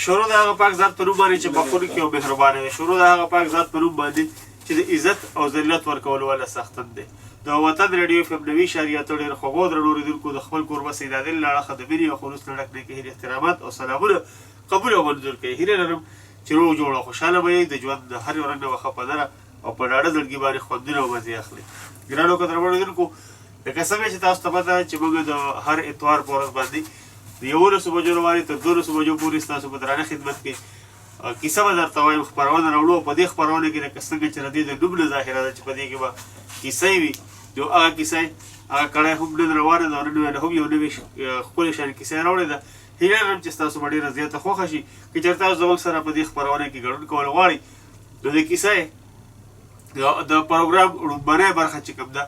شروع د هغه پاک ذات په نوم باندې چې بخښونکی او مهربانه دی. شروع د هغه پاک ذات په نوم باندې چې د عزت او ذلت ورکولو والا سختن دی. د وطن ریډیو FM 90.8 ډېر خوږو درنو اورېدونکو د خپل کوربه سید عادل له اړخه د مینې او خلوص نه ډک نیکې هیلې احترامات او سلامونه قبول او منظور کړئ. هیله لرم چې روغ جوړ او خوشحاله به یې د ژوند د هرې ورځ نه وخه په نره او په ډاډه زړګي باندې خوندونه او مزې اخلئ. ګرانو قدرمنو اورېدونکو لکه څنګه چې تاسو ته پته ده چې موږ د هر اتوار په ورځ باندې د 11 بجو نه وارې تر 12 بجو پورې ستاسو په درانه خدمت کې کیسه به درته وایم، خپرونه راوړو. په دې خپرونه کې لکه څنګه چې د دې د نوم نه ظاهره ده چې په دې کې به کیسې وي. یو هغه کیسه هغه کړی هم نن روانه ده او نن هم یو نوې ښکلې شان کیسه راوړې ده. هیله لرم چې ستاسو به ډېره زیاته خوښه شي. که چېرته تاسو زموږ سره په دې خپرونه کې ګډون کول غواړئ نو د کیسې د پروګرام لومړنۍ برخه چې کوم ده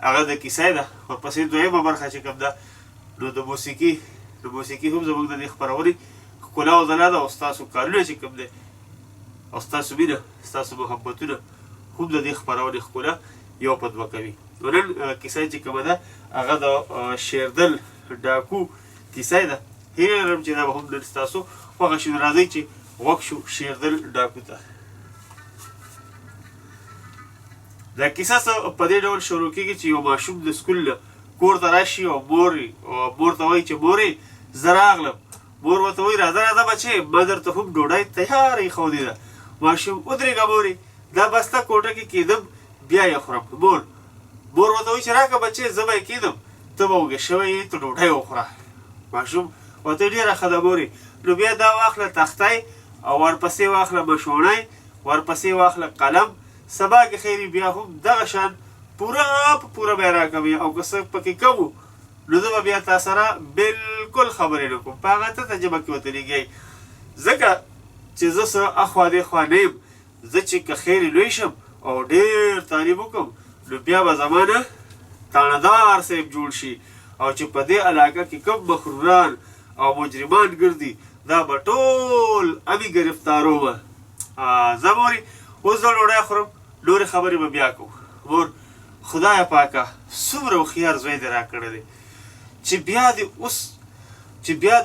هغه د کیسې ده، ورپسې دویمه برخه چې کوم ده نو د موسیقي هم زموږ د دې خپرونې ښکلا او ځلا ده او ستاسو کارونه چې کوم دی او ستاسو مینه ستاسو محبتونه هم د دې خپرونې ښکلا یو په دوه کوي. نو نن کیسه چې کومه ده هغه د شیردل ډاکو کیسه ده. هیله لرم چې دا به هم نن ستاسو خوښه شي. نو راځئ چې غوږ شو شیردل ډاکو ته. دا کیسه په دې ډول شروع کېږي چې یو ماشوم د سکول نه کور ته راشي او مور ته وایي چې مورې زه راغلم. مور ورته وایي راځه راځه بچې ما درته هم ډوډۍ تیاره ایښودې ده. ماشوم ودرېږه مورې دا بسته کوټه کې کېدم بیا یې خورم. مور ورته وایي چې راکړه بچې زه به یې کېدم ته به وږې شوی یې ته ډوډۍ وخوره. ماشوم ورته ډېره ښه ده مورې. نو بیا دا واخله تختی او ورپسې واخله مشوڼی ورپسې واخله قلم. سبا کې خیري بیا هم دغه شان پوره بیا راکوي او که څه پکې کم وو نو زه به بیا تا سره بلکل خبرې نه کوم. په هغه ته تجربه کې وتلېږئ ځکه چې زه څه اخوا دېخوا نه یم. زه چې که خیرې لوی شم او ډېر تعلیم وکړم نو بیا به زما نه تاڼهدار صاحب جوړ شي او چې په دې علاقه کې کوم مخروران او مجرمان ګرځي دا به ټول امي ګرفتارومه. زه مورې اوس زه ډوډۍ خورم نورې خبرې به بیا کوو. مور خدایه پاکه څومره هوښیار زوی دې راکړی دی چې بیا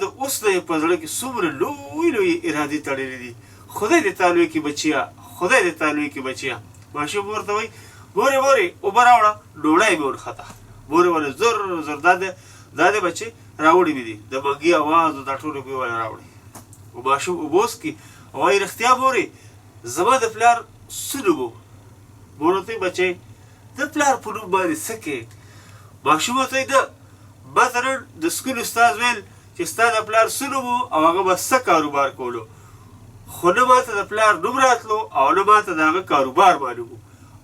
د اوس نه یې په زړه کې څومره لوی ارادې تړلې دي. خدای دې تا لوی کړي بچیه، خدای دې تا لوی کړي بچیه. ماشوم ورته وایي مورې اوبه راوړه ډوډۍ مې ورخته. مورې ولې زر دا دې بچې راوړي مې دي د منګي اواز او دا ټول اوبه ولې راوړي. او ماشوم اوبه وڅکي او وایي رښتیا مورې زما د پلار څه نوم و؟ مور ورته وایي بچې د پلار په نوم باندې څه کې؟ ماشوم ورته وایي نه ما ته نن د سکول استاد ویل چې ستا د پلار څه نوم و او هغه به څه کاروبار کولو. خو نه ماته د پلار نوم راتلو او نه ماته د هغه کاروبار معلوم و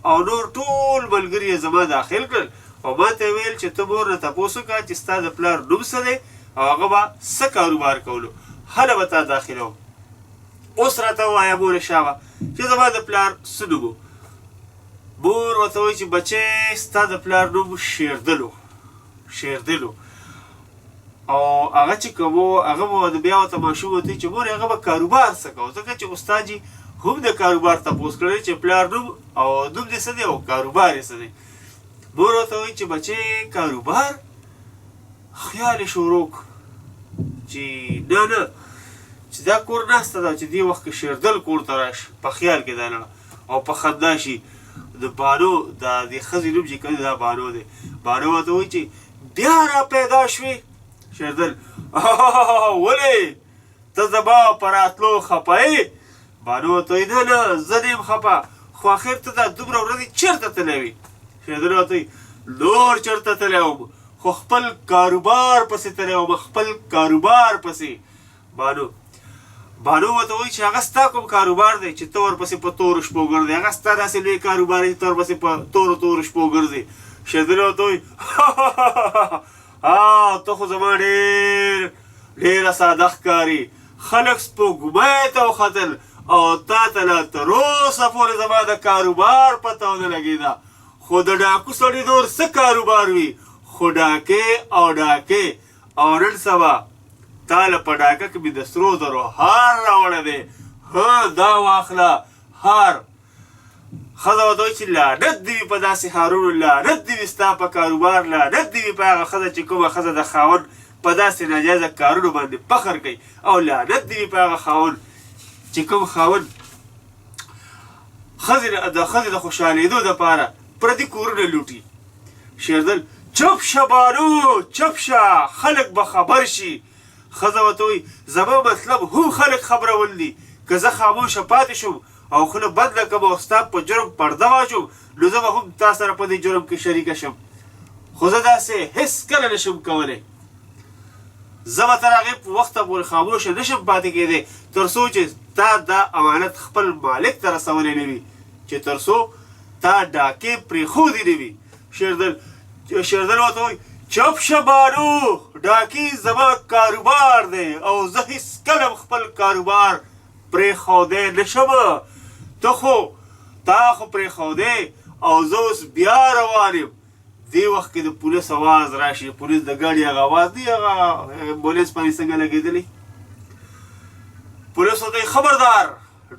او نور ټول ملګري یې زما داخل کړل او ما ته یې ویل چې ته مور نه تپوس وکړه چې ستا د پلار نوم څه دی او هغه به څه کاروبار کولو هله به تا داخلوم. اوس راته ووایه مورې شابه چې زما د پلار څه نوم و؟ مور ورته وایي چې بچې ستا د پلار نوم شیردل و او هغه چې کوم و هغه به بیا ورته ماشوم ورته وایي چې مورې هغه به کاروبار څه کوو ځکه چې استاد جي هم د کاروبار تپوس کړی چې پلار نوم او نوم دې څه دی او کاروبار یې څه دی. مور ورته وایي چې بچې کاروبار خیال یې شروع چې نه چې دا کور ناسته ده چې دې وخت کې شیردل کور ته راشي په خیال کې دا لړه او په خندا شي د بانو د دې ښځې نوم چې کوي دا بانو دی. بانو ورته وایي چې بیا را پیدا شوې. شیردل ولې ته زما په راتلو خفه یې؟ بانو ورته وایي نه زه نه یم خفه خو اخر ته دا دومره ورځې چېرته تللی وې؟ شیردل ورته وایي نور چېرته تللی وم خو خپل کاروبار پسې تللی وم خپل کاروبار پسې. بانو ورته وایي چې هغه ستا کوم کاروبار دی چې ته ورپسې په تورو شپو ګرځې؟ هغه ستا داسې لوی کاروبار دی چې ته ورپسې په تورو شپو ګرځې؟ شیردل ورته وایي ته خو زما ډېره ساده ښکاري. خلک سپوږمۍ ته وختل او تا ته لا تر اوسه پورې زما د کاروبار پته ونه لګېده. خو د ډاکو سړي نور څه کاروبار وي خو ډاکې او نن سبا تا له په ډاکه کې مې د سرو زرو هار راوړی دی. دا واخله هار. ښځه ورته وایي چې لعنت دې وي په داسې هارونو، لعنت دې وي ستا په کاروبار، لعنت دې وي په هغه ښځه چې کومه ښځه د خاوند په داسې ناجایزه کارونو باندې فخر کوي او لعنت دي وي په هغه خاوند چې کوم خاوند د ښځې د خوشحالېدو دپاره پردي کورونه لوټي. شیردل چپ شه بانو چپ شه خلک به خبر شي. ښځه ورته وایي زما مطلب هم خلک خبرول دي که زه خاموشه پاتې شم او خوله بنده کړم او ستا په جرم پرده واچوم نو زه به هم تا سره په دې جرم کې شریکه شم خو زه داسې هېڅ کله نشم کولی. زه به تر هغې په وخته پورې خاموشه نشم پاتې کېدی تر څو چې تا دا امانت خپل مالک ته رسولی نه وي چې تر څو تا ډاکې پرېښودې نه وي. شیردل ورته وایي چپ شه بانو ډاکې زما کاروبار دی او زه هېڅکله خپل کاروبار پرېښودی نشم. تا خو پرېښودی او زه اوس بیا روان یم. دې وخت کې د پولیس اواز راشي. پولیس د ګاډي هغه اواز دی هغه امبولینس باندې څنګه لګېدلی. پولیس ورته خبردار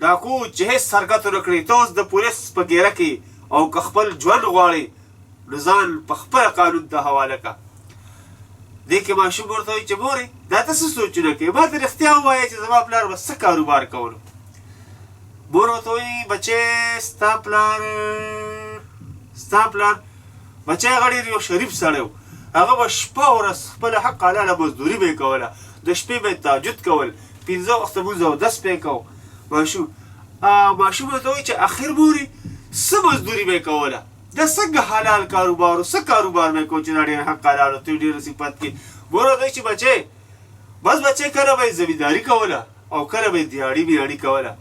ډاکو چې هېڅ حرکت ونه کړي ته اوس د پولیس په ګیره کې او که خپل ژوند غواړې نو ځان په خپله قانون ته حواله کړه. دې کې ماشوم ورته وایي چې مورې دا ته څه سوچونه کوې ما ته رښتیا ووایه چې زما پلار به څه کاروبار کولو. مور ورته وایي بچې ستا پلار بچی هغه ډېر یو شریف سړی و. هغه به شپه ورځ خپله حق حلاله مزدوري به یې کوله د شپې به یې تهجد کول 5 وخته لمونځ او اودس به یې کوو. ماشوم ورته وایي چې اخر مورې څه مزدوري به یې کوله دا څنګه حلال کاروبار و څه کاروبار به یې کوو چې دا ډېر حق حلال و ته ډېره صفت کې. مور ورته وایي چې بچی کله به یې زمینداري کوله او کله به یې دیاړي بیاړي کوله.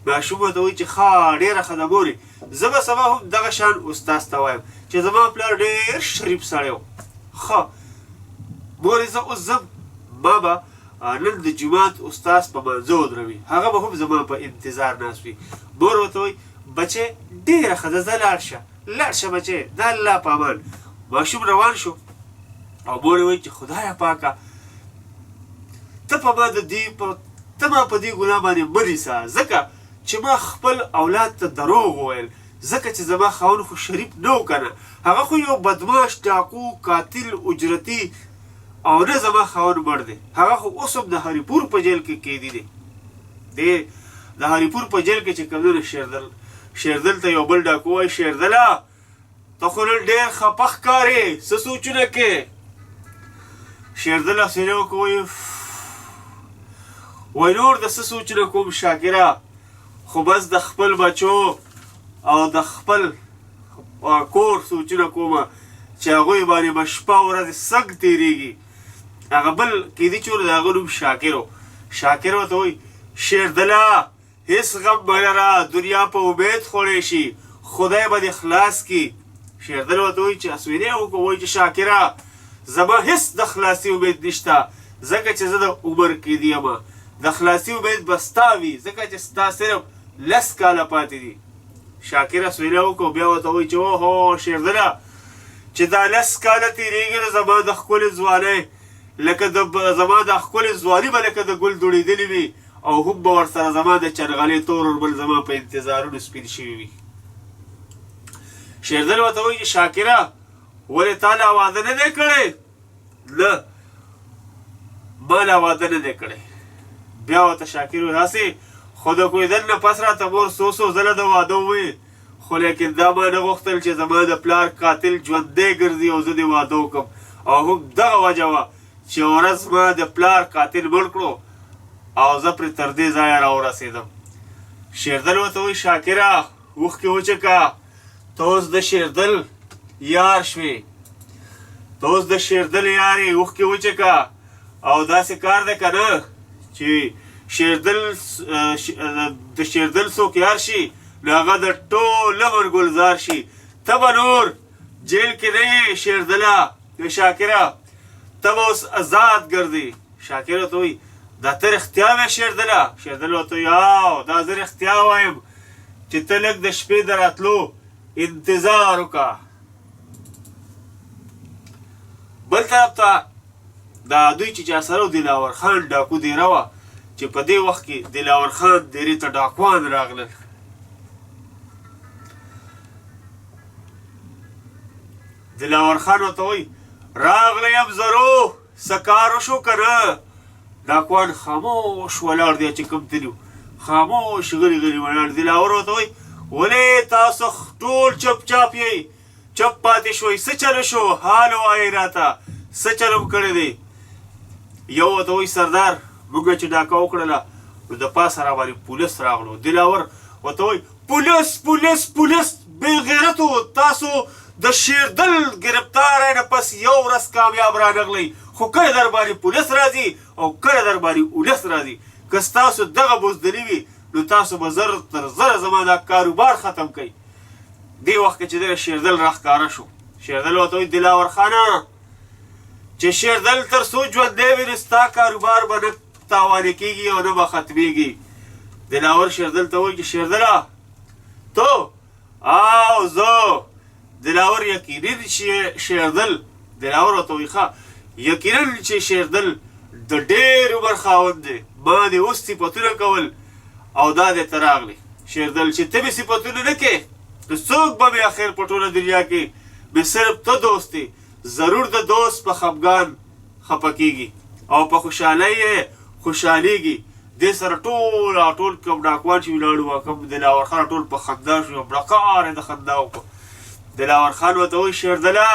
ماشوم ورته وایي چې ښه ډېره ښه ده مورې زه به سبا هم دغه شان استاذ ته وایم چې زما پلار ډېر شریف سړی و. ښه مورې زه اوس ځم ما به نن د جومات استاذ په مانځه ودروي هغه به هم زما په انتظار ناست وي. مور ورته وایي بچې ډېره ښه ده ځه لاړ شه بچې د الله په امان. ماشوم روان شو او مور یې وایي چې خدایه پاکه ته ما په دې ګناه باندې مه نیسه ځکه چې ما خپل اولاد ته دروغ وویل ځکه چې زما خاوند خو شریف نه و که نه هغه خو یو بدماش ډاکو قاتل اجرتي او نه زما خاوند مړ دی هغه خو اوس هم د هریپور په جیل کې قیدي دی. د هریپور په جیل کې چې کوم دی شیردل ته یو بل ډاکو وایي شیردله ته خو نن ډېر خفه ښکارې څه سوچونه کې. شیردل حوصلې وکړي وایي نور د څه سوچونه کوم شاکره خو بس د خپل بچو او د خپل کور سوچونه کومه چې هغوی باندې به شپه ورځ سګ تېرېږي. هغه بل قیدي چې د هغه نوم شاکر و. شاکر ورته وایي شیردله هېڅ غم مه لره دنیا په امید خوړی شي خدای به دې خلاص کړي. شیردل ورته وایي چې اسویلی وکړو وایي چې شاکره زما هېڅ د خلاصي امید نشته ځکه چې زه د عمر قیدي یم د خلاصي امید به ستا وي ځکه چې ستا صرف 10 کاله پاتې دي. شاکر اسویلی وکړو بیا ورته وایي چې اوهو شیردله چې دا 10 کاله تېرېږي نو زما د ښکلې ځوانۍ زما د ښکلې ځواني به لکه د ګل دوړېدلې وي او هم به ورسره زما د چرغلې تور وربل زما په انتظارونو سپین شوي وي. شیردل ورته وایي چې شاکره ولې تا لا واده نه دی کړی؟ نه ما لا واده نه دی کړی. بیا ورته شاکر وایي هسې خو د کویدل نه پس راته مور څو ځله د واده ووایي خو لیکن دا ما نه غوښتل چې زما د پلار قاتل ژوندی ګرځي او زه دې واده وکړم او هم دغه وجه وه چې ورځ ما د پلار قاتل مړ کړو او زه پرې تر دې ځایه راورسېدم. شیردل ورته وایي شاکره اوښکې وچکه ته اوس د شیردل یار شوې ته اوس د شیردل یار یې اوښکې وچکه او داسې کار دی که نه چې د شیردل څوک یار شي نو هغه د ټول عمر ګلزار شي ته به نور جیل کې نه یې شیردله شاکره ته به اوس آزاد ګرځې. شاکر ورته وایي دا ته رښتیا وایې شیردله؟ شیردل ورته وایي او دا زه رښتیا وایم چې ته لږ د شپې د راتلو انتظار وکړه. بل طرف ته دا دوی چې چا سره و دلاور خان ډاکو دیره وه چې په دې وخت کې دلاور خان دیرې ته ډاکوان راغلل. دلاور خان ورته وایي راغلی یم زرو څه کار وشو که نه ډاکوان خاموش ولاړ دی چې کوم تلي خاموش غلي غلي ولاړ دي دلاور ورته وایي ولې تاسو ټول چپ چاپ یئ چپ پاتې شوئ څه چله شو حال وایئ راته څه چلم کړی دی یو ورته وایي سردار موږ چې ډاکه وکړله نو د پاسه راباندې پولیس راغلو دلاور ورته وایي پولیس پولیس پولیس بې غیرتو تاسو د شیردل ګرفتاری نه پس یو ورځ کامیاب رانغلی خو کله در باندې پولیس راځي او کله در باندې اولس راځي که ستاسو دغه بزدلي وي نو تاسو به زر تر زره زما دا کاروبار ختم کوئ دې وخت کې چې دغه شیردل راښکاره شو شیردل ورته وایي دلاور خانه چې شیردل تر څو ژوندی وي نو ستا کاروبار به نه تاوانې کېږي او نه به ختمېږي دلاور شیردل ته وایي چې شیردله تو او زه دلاور یقیني شیردل دلاور ورته وایي ښه یقینا چې شیردل د ډېر عمر خاوند دی ما دې اوس صفتونه کول او دا دې ته راغلی شیردل چې ته مې صفتونه نه کې نو څوک به مې اخر په ټوله دنیا کې مې صرف ته دوست دی ضرور د دوست په خفګان خفه کېږي او په خوشحالۍ یې خوشحالېږي دې سره ټول کوم ډاکوان چې ولاړ وو کوم دلاور خان ټول په خندا شو یو بړکار یې د خندا وکړو دلاور خان ورته وایي شیردله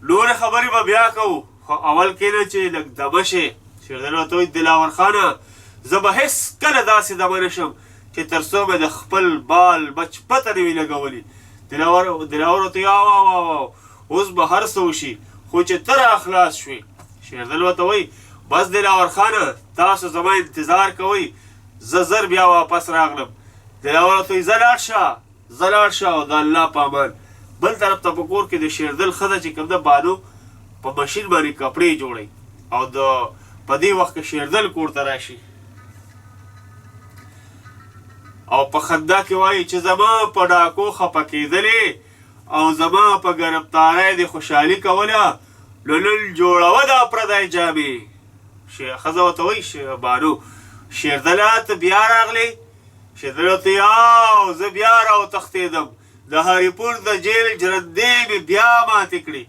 نورې خبرې به بیا کوو خو اول کېنه چې لږ دمه شې شیردل ورته وایي دلاور خانه زه به هېڅکله داسې دمه نه شم چې تر څو مې د خپل بال بچ پته نه وي لګولي دلاور ورته وایي او اوس به هر څه وشي خو چې ته راخلاص شوې شیردل ورته وایي بس دلاور خانه تاسو زما انتظار کوئ زه زر بیا واپس راغلم دلاور ورته وایي زه لاړ شه او د الله په امان بل طرف ته په کور کې د شیردل ښځه چې کوم ده بانو په مشین باندې کپړې جوړوي او په دې وخت کې شیردل کور ته راشي او په خندا کې وایي چې زما په ډاکو خفه کېدلې او زما په ګرفتارۍ دې خوشحالي کوله نو نن جوړوه دا پردی جامې ښځه ورته وایي بانو شیردله ته بیا راغلی شیردل ورته وایي زه بیا راوتښتېدم د هریپور د جیل جرندې مې بیا ماتې کړې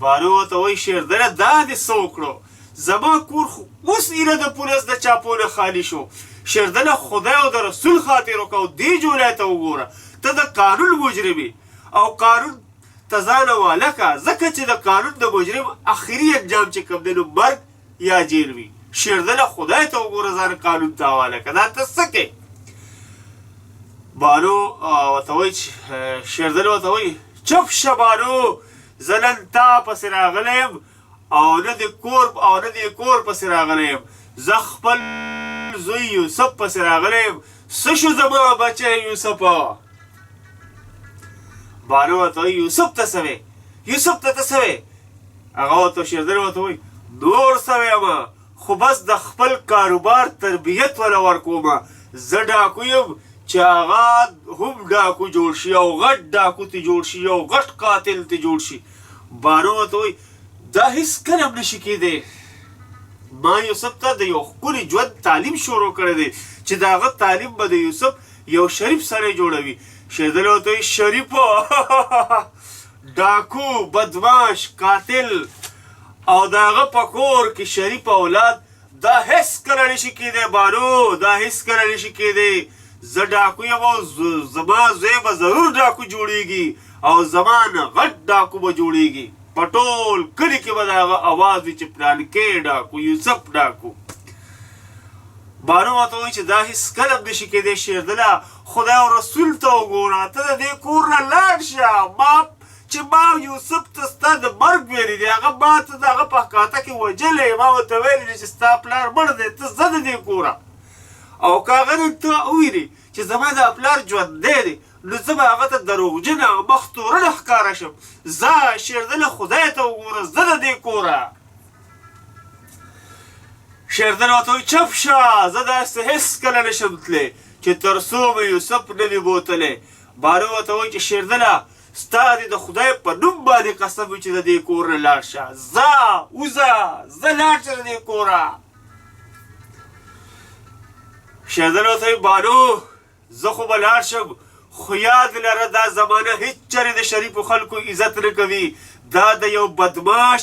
بانو ورته وایي شیردله دا دې څه وکړو زما کور خو اوس ایره د پولیس د چاپو نه خالي شو شیردله خدای او د رسول خاطر وکړه دې جولای ته وګوره ته د قانون مجرمې او قانون ته ځان حواله کړه ځکه چې د قانون د مجرم اخري انجام چې کوم دی نو مرګ یا جیل وي شیردله خدای ته وګوره ځان قانون ته حواله کړه دا ته څه کوې بانو ورته وایي شیردل ورته وایي چپ شه بانو زه نن تا پسې راغلی یم او نه د کور پسې راغلی یم زه خپل زوی یوسف پسې راغلی یم څه شو زما بچی یوسفه بانو ورته وایي یوسف ته څه وی یوسف ته څه وی هغه ورته شیردل ورته وایي نور څه ویمه خو بس د خپل کاروبار تربیت وله ورکومه زه ډاکو یم چې هغه هم ډاکو جوړ شي او غټ ډاکو ته جوړ شي او غټ قاتل ته جوړ شي بانو ورته وایي دا هېڅکله هم نشي کېدی ما یوسف ته د یو ښکلي ژوند تعلیم شروع کړی دی چې د هغه تعلیم به د یوسف یو شریف سړی جوړوي شیردل ورته وایي شریفه ډاکو بدماش قاتل او د هغه په کور کې شریف اولاد دا هېڅکله نشي کېدی بانو دا هېڅکله نشي کېدی زه ډاکو یم او زما زوی به ضرور ډاکو جوړېږي او زما نه غټ ډاکو به جوړېږي په ټول کلي کې به د هغه اواز وي چې پلانکې ډاکو یوسف ډاکو بانو ورته وایي چې دا هېڅکله هم نشي کېدی شیردله خدای او رسول ته وګوره ته د دې کور نه لاړ شه چې ما یوسف ته ستا د مرګ ویلي دی هغه ما ته د هغه په احکاته کې وژلی ما ورته ویلي دي چې ستا پلار مړ دی ته ځه د دې کوره او که هغه نن ته وویني چې زما دا پلار ژوندی دی نو زه به هغه ته دروغجنه او مختورنه ښکاره شم ځه شیردله خدای ته وګوره ځه د دې کوره شیردل ورته وایي چپ شه زه داسې هېڅکله نشم تللی چې تر څو مې یوسف نه وي بوتلی بانو ورته وایي چې شیردله ستا دې د خدای په نوم باندې قسم وي چې د دې کور نه لاړ شه ځه وځه ځه لاړ شه د دې کوره شیردل ورته وایي بانو زه خو به لاړ شم خو یاد لره دا زمانه هیڅ چرې د شریفو خلکو عزت نه کوي دا د یو بدماش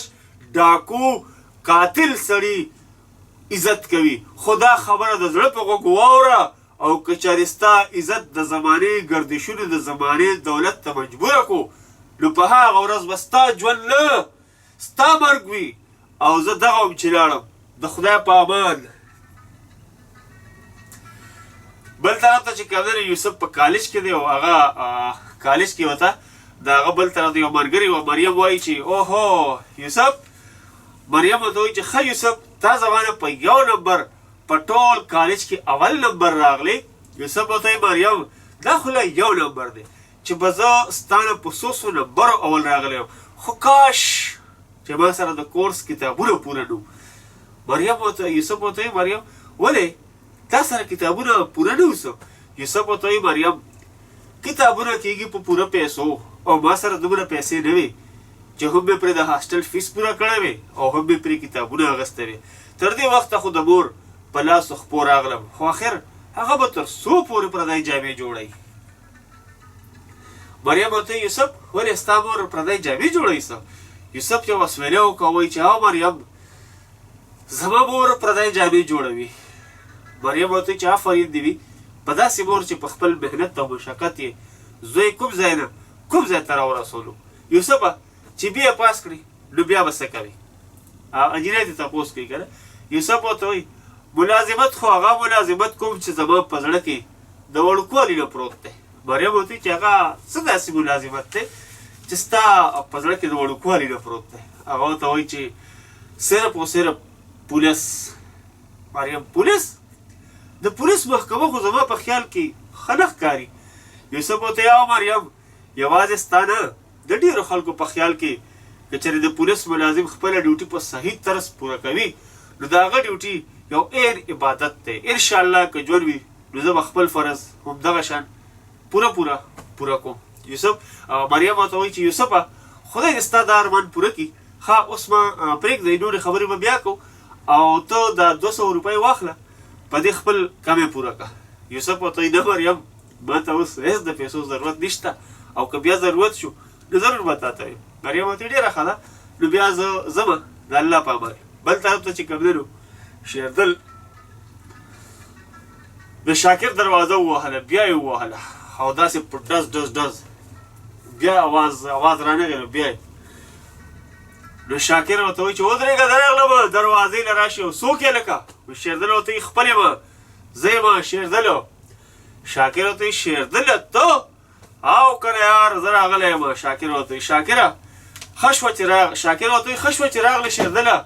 ډاکو قاتل سړی عزت کوي. خدا خبره د زړه په غوږ واوره او که چېرې ستا عزت د زمانې ګردشونو د زمانې دولت ته مجبوره کړو نو په هغه ورځ به ستا ژوند نه ستا مرګ وي. او زه دغه وم چې لاړم د خدای په امان. بل طرف ته چې کوم یوسف په کالج کې دی او هغه کالج کې وته د هغه بل طرف یو ملګري و مریم وایي چې اوهو یوسف. مریم ورته وایي چې ښه یوسف تا زمانه په یو نمبر په ټول کالج کې اول نمبر راغلی. یوسف ورته وایي مریم دا خو لا یو نمبر دی چې به زه ستا نه په څو نمبرو اول راغلی یم خو کاش چې ما سره د کورس کتابونه پوره نه وو. مریم ورته یوسف ورته وایي مریم ولې تا سره کتابونه پوره نه وو؟ یوسف ورته وایي مریم کتابونه کېږي په پوره پیسو او ما سره دومره پیسې نه وي چې هم مې پرې د هاسټل فیس پوره کړی وي او هم مې پرې کتابونه اخیستی وي. تر دې وخته خو د مور په لاسو خپو راغلم خو آخر هغه به تر څو پورې پردی جامې جوړوي. مریم ورته یوسف ولې ستا مور پردی جامې جوړوي څه؟ یوسف یو وسویلی وکړه وایي چې او مریم زما مور پردی جامې جوړوي. مریم ورته چې آفرین دې وي په داسې مور چې په خپل محنت او مشقت یې زوی کوم ځای نه کوم ځای ته راورسولو. یوسفه چې بیا پاس کړي نو بیا به څه کوي؟ انجینر دې تپوس کوي که نه. یوسف ورته وایي ملازمت خو هغه ملازمت کوم چې زما په زړه کې د وړوکوالي نه پروت دی. مریم ورته چې هغه څه داسې ملازمت دی چې ستا په زړه کې د وړوکوالي نه پروت دی؟ هغه ورته وایي چې صرف او صرف پولیس. مریم پولیس؟ د پولیس محکمه خو زما په خیال کې ښه نه ښکاري. یوسف ورته یا مریم یوازې ستا نه د ډېرو خلکو په خیال کې که چېرې د پولیس ملازم خپله ډیوټي په صحیح طرز پوره کوي نو د هغه ډیوټي یو عین عبادت دی. انشاءالله که ژوند وي نو زه به خپل فرض همدغه شان پوره کوم. یوسف مریم ورته وایي چې یوسفه خدای دې ستا دا ارمان پوره کړي. ښه اوس ما پرېږدئ نورې خبرې به بیا کوو او ته دا 200 روپۍ واخله په دې خپل کم یې پوره کړه. یوسف ورته وایي نه مریم ما ته اوس هېڅ د پیسو ضرورت نشته او که بیا ضرورت شو نو ضرور به تا ته ویم. مریم ورته ډېره ښه ده نو بیا زه ځمه د الله په امان. بل طرف ته چې کوم دی نو شېردل د شاکر دروازه ووهله بیا یې ووهله او داسې په ډز ډز ډز بیا اواز رانغی نو بیا نو شاکر ورته وایي چې ودرېږه درغلم دروازې له راشي او څوک یې لکه؟ نو شېردل ورته وایي خپل یم زه یم شېردل. شاکر ورته وایي شېردله ته او کنه یار زه راغلی یم. شاکر ورته وایي شاکره ښه شوه چې راغلې شېردله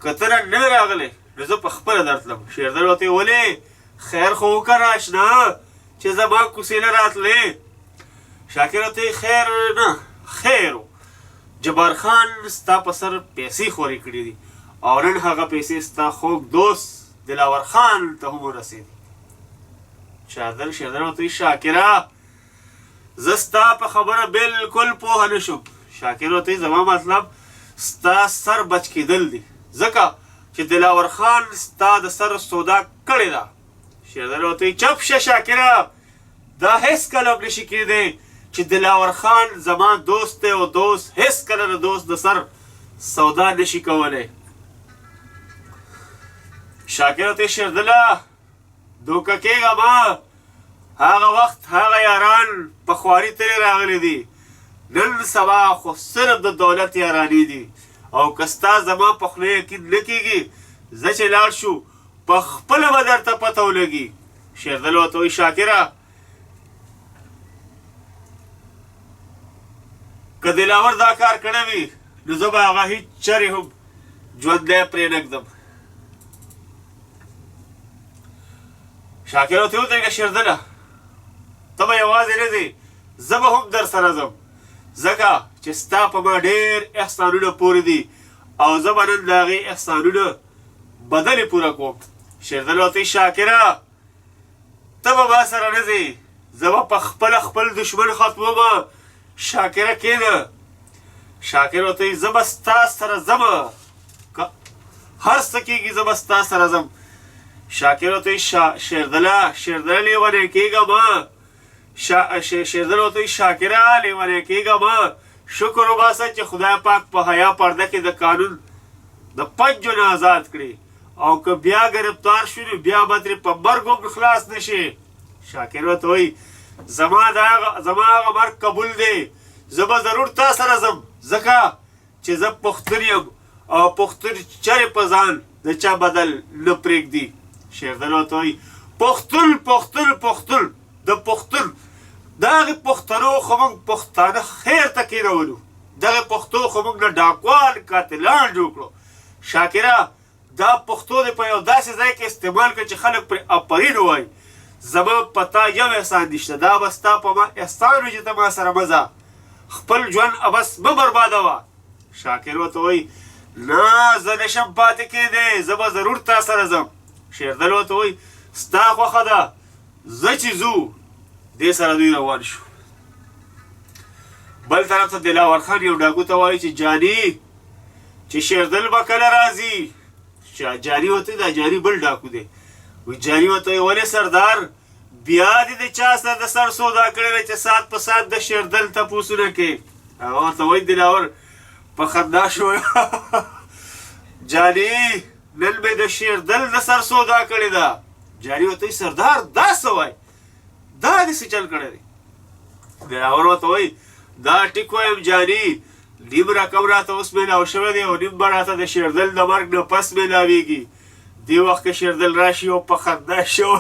که ته نن نه وې راغلی نو زه په خپله درتلم. شېردل ورته وایي ولې خیر خو وکړه اشنا چې زما کوڅې نه راتلې. شاکر ورته وایي خیر نه خیر و جبار خان ستا په سر پیسې خورې کړي دي او نن هغه پیسې ستا خوږ دوست دلاور خان ته هم ورسېدي. شېردل ورته وایي شاکره زه ستا په خبره بلکل پوهه نه شم. شاکر ورته وایي زما مطلب ستا سر بچ کېدل دي ځکه چې دلاور خان ستا د سر سودا کړې ده. شېردل ورته وایي چپ شه شاکره دا هېڅ کله نشي کېدی چې دلاور خان زما دوست دی او دوست هېڅ کله د دوست د سر سودا نشي کولی. شاکر ورته وایي شېردله دوکه کېږه مه هغه وخت هغه یاران په خواري ترې راغلی دي نن سبا خو صرف د دولت یارانې دي او که ستا زما په خوله یقین نه کېږي زه چې لاړ شو په خپله به درته پته ولګي. شېردل ورته وایي شاکره که دلاور دا کار کړی وي نو زه به هغه هېڅ چرې هم ژوندی پرې نږدم. شاکر ورته ودرېږه شېردله ته به یوازې نه ځې زه به هم در سره ځم ځکه چې ستا په ما ډېر احسانونه پورې دي او زه به نن د هغې احسانونه بدلې پوره کوم. شېردل ورته وایي شاکره ته به ما سره نه ځې زه به په خپله خپل دشمن ختمومه. شاکره کېنه. شاکر ورته وایي زه به ستا سره ځمه هر څه کېږي زه به ستا سره ځم. شاکر ورته وایي شېردله لیونی کېږه مه. شېردل ورته وایي شاکره لیونی کېږه مه شکر وباسه چې خدای پاک په حیا پرده کې د قانون د پنجو نه آزاد کړي او که بیا ګرفتار شو نو بیا به ترې په مرګ هم خلاص نه شي. شاکر ورته وایي زما هغه مرګ قبول دی، زه به ضرور تا سره ځم ځکه چې زه پښتون یم او پښتون چرې په ځان د چا بدل نه پرېږدي. شیردل ورته وایي پښتون پښتون پښتون د پښتون د هغې پښتنو خو موږ پښتانه خیر ته کېنولو، دغې پښتو خو موږ نه ډاکوان قاتلان جوړ کړو. شاکره دا پښتو دې په یو داسې ځای کې استعمال کړه چې خلک پرې آفرین ووایي. زما په تا یو احسان نشته، دا به ستا په ما احسان وي چې ته ما سره مه ځه، خپل ژوند ابس مه بربادوه. شاکر ورته وایي نه زه نشم پاتې کېدی، زه به ضرور تا سره ځم. شیردل ورته وایي ستا خوښه ده، زه چې ځو. دې سره دوی روان شو. بل طرف ته دلاور خان یو ډاکو ته وایي چې جاني چې شیردل به کله راځي. جاني ورته دا جاني بل ډاکو دی. وایي جاني ورته وایي ولې سردار بیا دې د چا سره د سر سودا کړې ده چې سات په سات د شیردل تپوسونه کوي؟ هغه ورته وایي دلاور په خندا شو جاني نن مې د شیردل د سر سودا کړې ده. جاني ورته وایي سردار دا څه وایي، دا دې څه چل کړی دی؟ دلاور ورته وایي دا ټیک وایم جاني، نیم رقم راته اوس میلاو شوی دی او نیم به راته د شیردل د مرګ نه پس میلاویږي. دې وخت کې شیردل راشي او په خندا شو.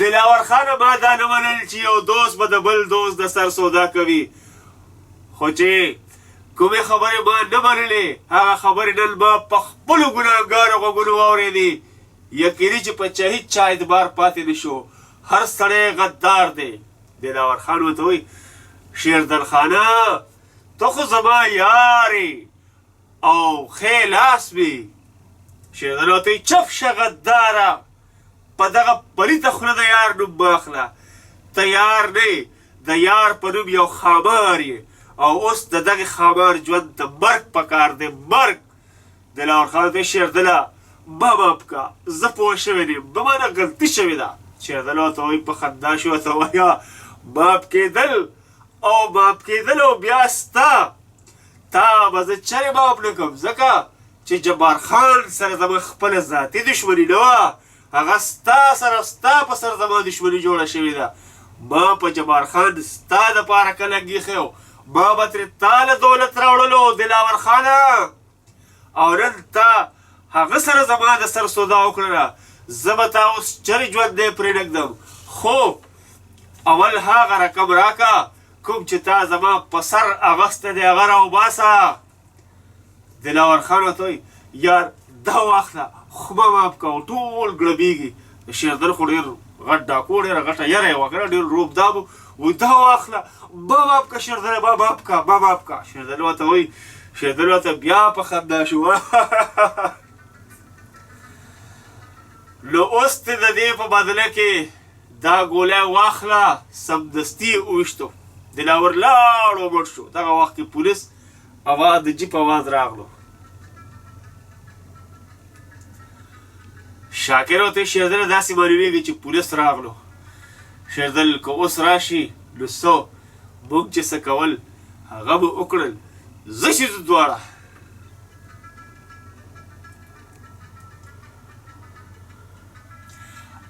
دلاور خانه ما دا نه منل چې یو دوست به د بل دوست د سر سودا کوي، خو چې کومې خبرې ما نه منلې هغه خبرې نن ما په خپلو ګناهګارو غوږونو واورېدې. یقیني چې په هېڅ چا اعتبار پاتې نه شو، هر سړی غدار دی. دلاور خان ورته وایي شیردل خانه ته خو زما یارې او ښې لاس وي. شیردل ورته وایي چپ شه غداره، په دغه پلیته خوله د یار نوم مه اخله، ته یار نه د یار په نوم یو خامار یې او اوس د دغې خامار ژوند ته مرګ پکار دی، مرګ. دلاور خان ورته وایي شیردله ما معاف که، زه پوه شوی یم، به ما نه غلطي شوې ده. شیردل ورته وایي په خندا شو ورته وایه معاف کېدل او معاف کېدل او بیا ستا تا به زه چرې معاف نه کړم ځکه چې جبار خان سره زما خپله ذاتي دشمني نه وه، هغه ستا سره ستا په سر زما دشمني جوړه شوې ده. ما په جبار خان ستا دپاره کلک ایښی ما به ترې تا له دولت راوړلو دلاور خانه، او نن تا هغه سره زما د سر سودا وکړله، زه به تا اوس چرې ژوندی پرېنږدم، خو اول هغه رقم راکه کوم چې تا زما په سر اغسته دی هغه راوباسه. دلاور خان ورته وایي یار دا واخله خو ما معاف کوه، ټول ګړبېږي. د شیردل خو ډېر غټ ډاکو ډېره غټه یره یې وه که نه، ډېر روبداب و. وایي دا واخله ما معاف که شیردله ما معاف که ما معاف که. شیردل ورته وایي شیردل ورته بیا په خندا شو. نو اوس ته د دې په بدله کې دا ګولی واخله سمدستي یې وویشتو. دلاور لاړ او مړ شو. دغه وخت کې پولیس د جیپ اواز راغلو. شاکر ورته شیردل داسې معلومېږي چې پولیس راغلو. شیردل که اوس راشي نو څه موږ چې څه کول هغه به وکړل، زه چې زه دواړه.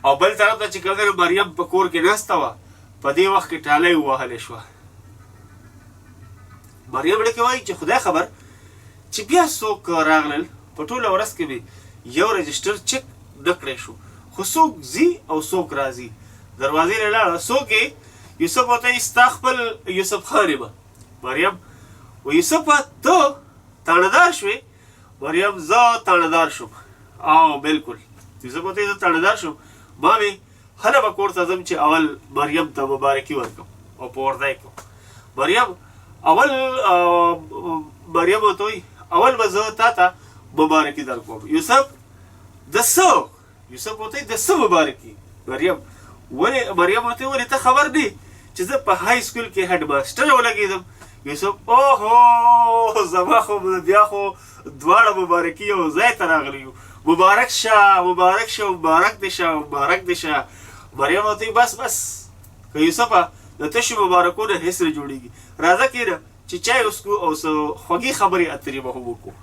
او بل طرف ته چې کله مریم په کور کې ناسته وه په دې وخت کې ټالۍ ووهلې شوه. مریم لکه وایي چې خدای خبر چې بیا څوک راغلل، په ټوله ورځ کې مې یو رجسټر چک نه کړی شو، خو څوک ځي او څوک راځي. دروازې له لاړه څوک یې؟ یوسف ورته وایي ستا خپل یوسف خان یم. مریم و یوسفه ته تاڼهدار شوې؟ مریم زه تاڼهدار شوم. او بلکل یوسف ورته وایي زه تاڼهدار شوم، ما مې هله به کور ته ځم چې اول مریم ته مبارکي ورکړم او په ورځی کړم. مریم ورته وایي اول به زه تا ته مبارکي در کوم. یوسف د څه؟ یوسف ورته وایي د څه مبارکي؟ مریم ورته ولې ته خبر نه چې زه په های سکول کې هیډ ماسټر ولګېدم؟ یوسف اوهو زما خو بیا خو دواړه مبارکي یو ځای ته راغلي یو، مبارک شه مبارک شه مبارک دې شه مبارک دې شه. مریم ورته وایي بس که یوسفه د تشو مبارکونه هېڅ نه جوړېږي، راځه کښېنه چې چای وڅښو او څه خوږې خبرې اترې به هم وکړو.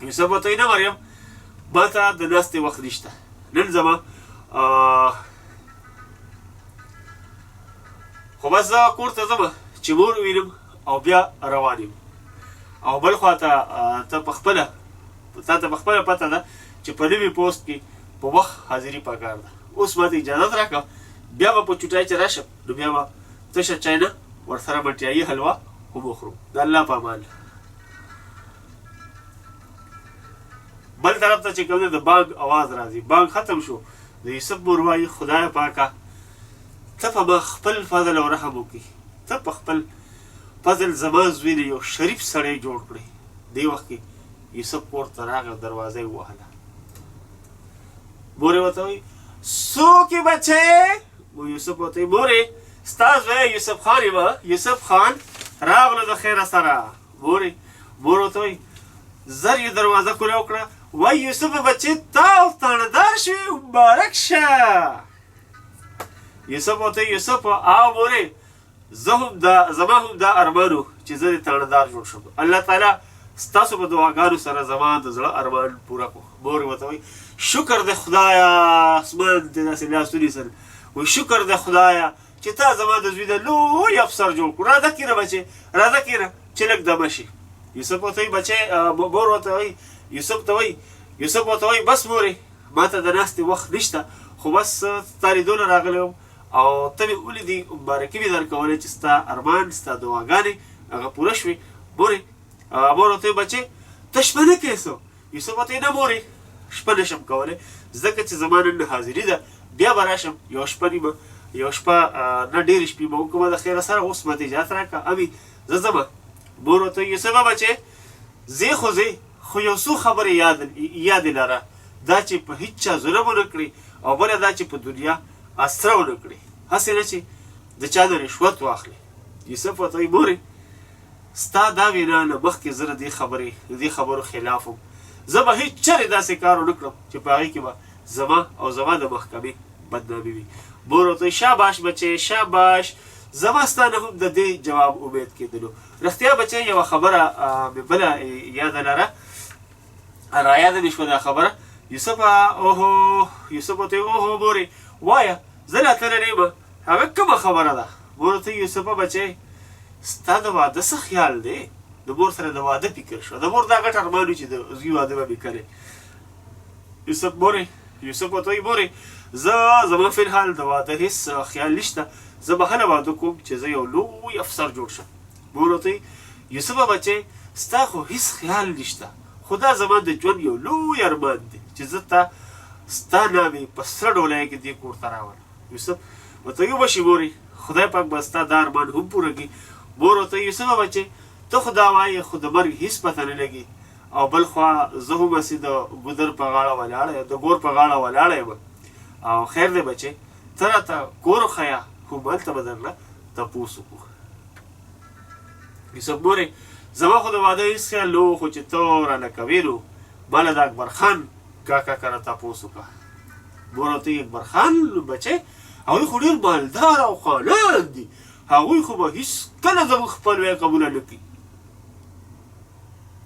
یوسف ورته وایي نه مریم ما ته د ناستې وخت نشته، نن ځمه خو بس زه کور ته ځمه چې مور ووینم او بیا روان یم. او بل خوا ته ته په خپله پته ده چې په نوي پوسټ کې په وخت حاضري پکار ده. اوس ماته اجازت راکړه بیا به په چوټای چې راشم نو بیا به تشه چاینه ورسره مټیایي حلوا هم وخورو. د الله په امان. بل طرف ته چې کوم دی د بانک اواز راځي، بانک ختم شو. د یوسف مور وایي خدای پاکه ته په ما خپل فضل او رحم وکړي، ته په خپل فضل زما زوی نه یو شریف سړی جوړ کړی. دې وخت کې یوسف کور ته راغی او دروازه یې ووهله. مور یې ورته وایي څوک یې بچی؟ یوسف ورته وایي مورې ستا زوی یوسف خان یم، یوسف خان راغله د خیره سره. مور ورته وایي زر یې دروازه کوله وکړه، وایي یوسف بچی تا او تاڼدار شوې مبارک شه. یوسف ورته وایي یوسف او مورې زما هم دا ارمانو چې زه د تاڼدار جوړ شم. الله تعالی ستاسو په دعاګانو سره زما د زړه ارمان پوره کړو. مور ورته وایي شکر د خدایه، اسمان ته داسې لاس ونیسل، وایي شکر د خدایه چې تا زما د زوی د لوی افسر جوړ کړو. راځه کېنه بچې، راځه کېنه چې لږ دمه شي. یوسف ورته وایي بچې، مور ورته وایي یوسف ورته وایي بس مورې ما ته د ناستې وخت نشته، خو بس ستا لیدو نه راغلی وم او ته مې ولیدې، مبارکي مې درکولی چې ستا ارمان ستا دعاګانې هغه پوره شوې. مور ورته وایي بچې ته شپه نه کوې څه؟ یوسف ورته وایي نه مورې شپه نشم کولی ځکه چې زما نن حاضري ده، بیا به راشم یوه شپه نیمه یوه شپه نه ډېرې شپې به وکړمه د خیره سره. اوس ماته اجازت راکړه امي زه ځمه. مور ورته وایي یوسفه بچې ځې خو ځې، خو یو څو خبرې یادې لره، دا چې په هېڅ چا ظلم ونه کړي او بله دا چې په دنیا اسره ونه کړي، هسې نه چې د چا نه رشوت واخلي. یوسف ورته وایي مورې ستا دا وینا نه مخکې زه د دې خبرو خلاف وم، زه به هېڅ چرې داسې کار ونه کړم چې په هغې کې به زما او زما د محکمې بدنامي وي. مور ورته وایي شاباش بچې شاباش، زما ستا نه هم د دې جواب امید کېدلو. رښتیا بچې یوه خبره مې بله یاده لره، رایاده مې شوه دا خبره. یوسف ورته وایي اوهو مورې وایه زه لا تللی یم، هغه کومه خبره ده؟ مور ورته وایي یوسفه بچی ستا د واده څه خیال دی؟ د مور سره د واده فکر شو، د مور دا ګټ ارمان چې د زوی واده به مې کړی. یوسف ورته وایي مورې زما فی الحال د واده هېڅ خیال نشته، زه به هله واده کوم چې زه یو لوی افسر جوړ شم. مور ورته وایي یوسفه بچی ستا خو هېڅ خیال نشته، خو دا زما د ژوند یو لوی ارمان دی چې زه ستا نامې په سره ډولۍ کې دې کور ته راولم. یوسف ورته وایي وبشي مورې خدای پاک به ستا دا ارمان هم پوره کړي. مور ورته وایي یوسفه بچی ته خو دا وایې خو د مرګ هېڅ پته نه لګي، او بل خوا زه هم هسې د ګودر په غاړه ولاړه د ګور په غاړه ولاړه یم. او خیر دی بچی ته راته کور وښیه، خو هلته به درنه تپوس وکړو. یوسف مورې زما خو د واده هېڅ خیال نه و، خو چې ته رانه کوې نو ما له د اکبر خان کاکا کره تپوس وکړه. مور ورته وایي اکبر خان بچی هغوی خو ډېر مالدار او خانان دي، هغوی خو به هېڅکله زموږ خپلوۍ قبوله نه کړي.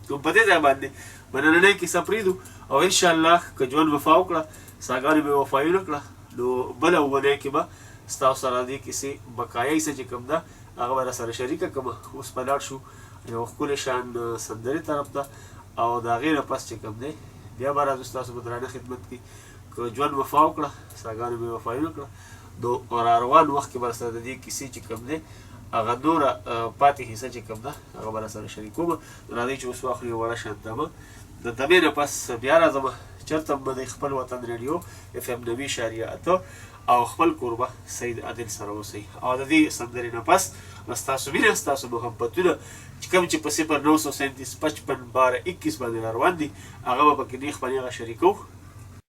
نو په دې ځای باندې به نننۍ کیسه پرېږدو او انشاءالله که ژوند وفا وکړه ساګانې مې وفایي ونه کړه نو بله اونۍ کې به ستاسو سره دې کیسې بقایي څه چې کوم ده هغه به راسره شریکه کړمه. اوس په لاړ شو یو ښکلی شان سندرې طرف ته او د هغې نه پس چې کوم دی بیا به راځو ستاسو په درانه خدمت کې. که ژوند وفا وکړه ساګانې مې وفایي ونه کړه نو را روان وخت کې به راسره د دې کیسې چې کوم دی هغه نوره پاتې حصه چې کوم ده هغه به راسره شریکوم. راځئ چې اوس واخلو یو وړه شان دمه، د دمې نه پس بیا راځم چېرته به د خپل وطن ریډیو FM 90.8 او خپل کوربه سید عادل سره اوسئ. او د دې سندرې نه پس به ستاسو مینه ستاسو محبتونه چې کوم چې په 0937 55 12 21 باندې را روان دي هغه به پکې نیغ په نیغه شریکو.